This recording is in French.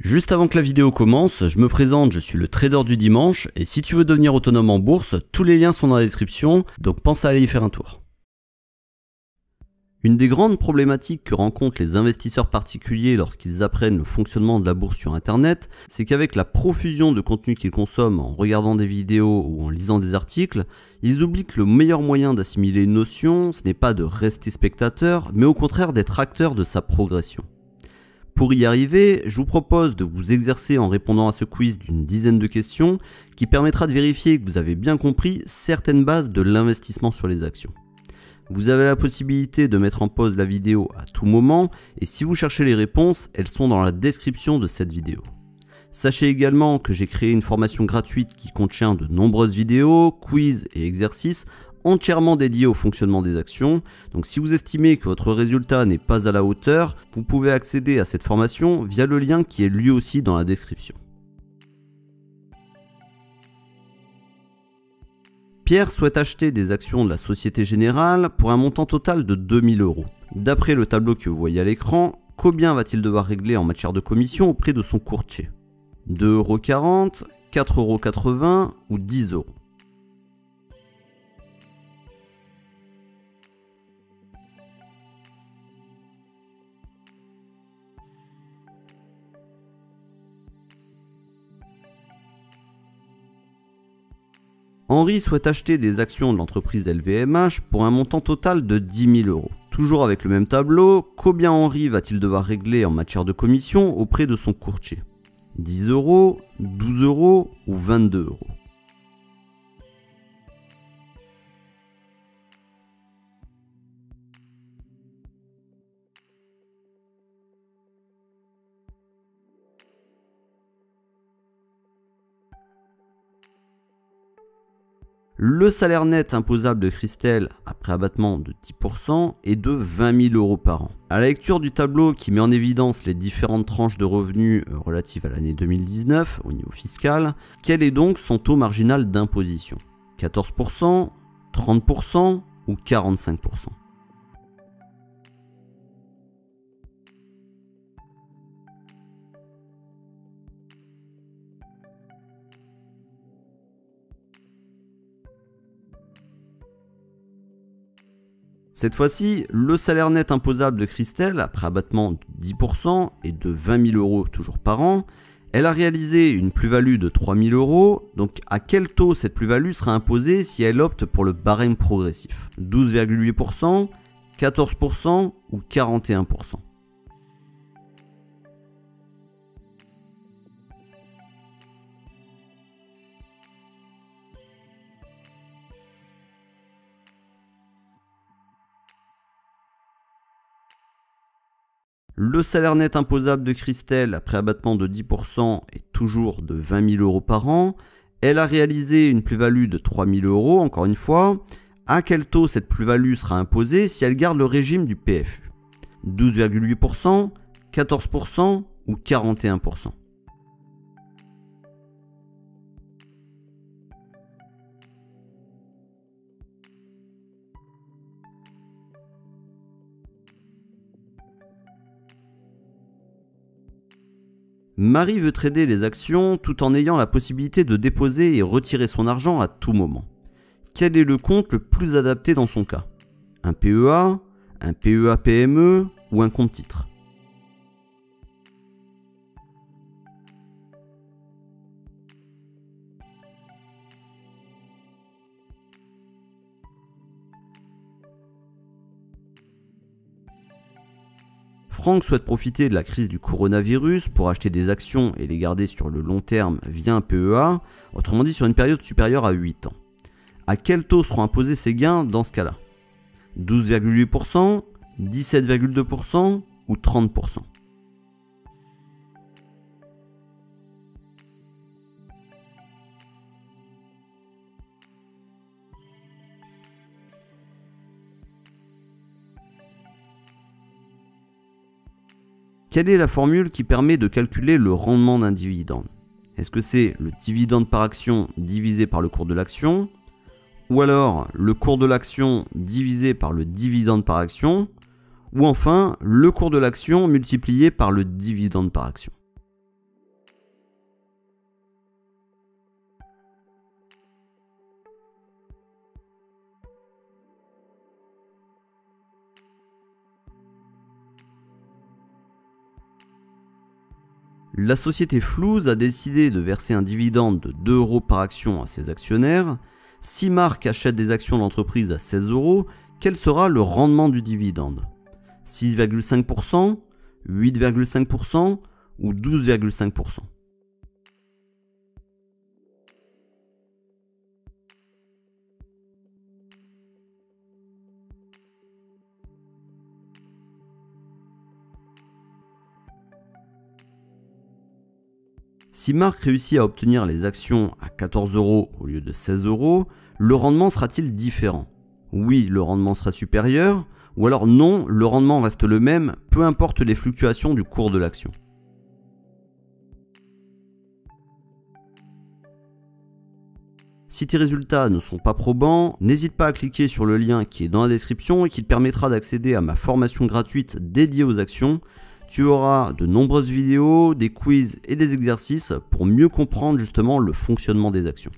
Juste avant que la vidéo commence, je me présente, je suis le trader du dimanche et si tu veux devenir autonome en bourse, tous les liens sont dans la description, donc pense à aller y faire un tour. Une des grandes problématiques que rencontrent les investisseurs particuliers lorsqu'ils apprennent le fonctionnement de la bourse sur internet, c'est qu'avec la profusion de contenu qu'ils consomment en regardant des vidéos ou en lisant des articles, ils oublient que le meilleur moyen d'assimiler une notion, ce n'est pas de rester spectateur, mais au contraire d'être acteur de sa progression. Pour y arriver, je vous propose de vous exercer en répondant à ce quiz d'une dizaine de questions qui permettra de vérifier que vous avez bien compris certaines bases de l'investissement sur les actions. Vous avez la possibilité de mettre en pause la vidéo à tout moment et si vous cherchez les réponses, elles sont dans la description de cette vidéo. Sachez également que j'ai créé une formation gratuite qui contient de nombreuses vidéos, quiz et exercices entièrement dédiés au fonctionnement des actions. Donc si vous estimez que votre résultat n'est pas à la hauteur, vous pouvez accéder à cette formation via le lien qui est lui aussi dans la description. Pierre souhaite acheter des actions de la Société Générale pour un montant total de 2000 €. D'après le tableau que vous voyez à l'écran, combien va-t-il devoir régler en matière de commission auprès de son courtier? 2,40 €, 4,80 € ou 10 €? Henri souhaite acheter des actions de l'entreprise LVMH pour un montant total de 10 000 €. Toujours avec le même tableau, combien Henri va-t-il devoir régler en matière de commission auprès de son courtier? 10 €, 12 € ou 22 €? Le salaire net imposable de Christelle, après abattement de 10%, est de 20 000 € par an. À la lecture du tableau qui met en évidence les différentes tranches de revenus relatives à l'année 2019 au niveau fiscal, quel est donc son taux marginal d'imposition? 14%, 30% ou 45%? Cette fois-ci, le salaire net imposable de Christelle, après abattement de 10% et de 20 000 € toujours par an, elle a réalisé une plus-value de 3 000 €, donc à quel taux cette plus-value sera imposée si elle opte pour le barème progressif? 12,8%, 14% ou 41%? Le salaire net imposable de Christelle, après abattement de 10%, est toujours de 20 000 € par an. Elle a réalisé une plus-value de 3 000 €, encore une fois. À quel taux cette plus-value sera imposée si elle garde le régime du PFU? 12,8%, 14% ou 41%? Marie veut trader les actions tout en ayant la possibilité de déposer et retirer son argent à tout moment. Quel est le compte le plus adapté dans son cas? Un PEA, un PEA PME ou un compte titre? Franck souhaite profiter de la crise du coronavirus pour acheter des actions et les garder sur le long terme via un PEA, autrement dit sur une période supérieure à 8 ans. À quel taux seront imposés ces gains dans ce cas-là? 12,8%, 17,2% ou 30%? Quelle est la formule qui permet de calculer le rendement d'un dividende? Est-ce que c'est le dividende par action divisé par le cours de l'action? Ou alors le cours de l'action divisé par le dividende par action? Ou enfin le cours de l'action multiplié par le dividende par action? La société Flouze a décidé de verser un dividende de 2 € par action à ses actionnaires. Si Marc achète des actions de l'entreprise à 16 €, quel sera le rendement du dividende? 6,5%, 8,5% ou 12,5%? Si Marc réussit à obtenir les actions à 14 € au lieu de 16 €, le rendement sera-t-il différent? Oui, le rendement sera supérieur, ou alors non, le rendement reste le même, peu importe les fluctuations du cours de l'action. Si tes résultats ne sont pas probants, n'hésite pas à cliquer sur le lien qui est dans la description et qui te permettra d'accéder à ma formation gratuite dédiée aux actions. Tu auras de nombreuses vidéos, des quiz et des exercices pour mieux comprendre justement le fonctionnement des actions.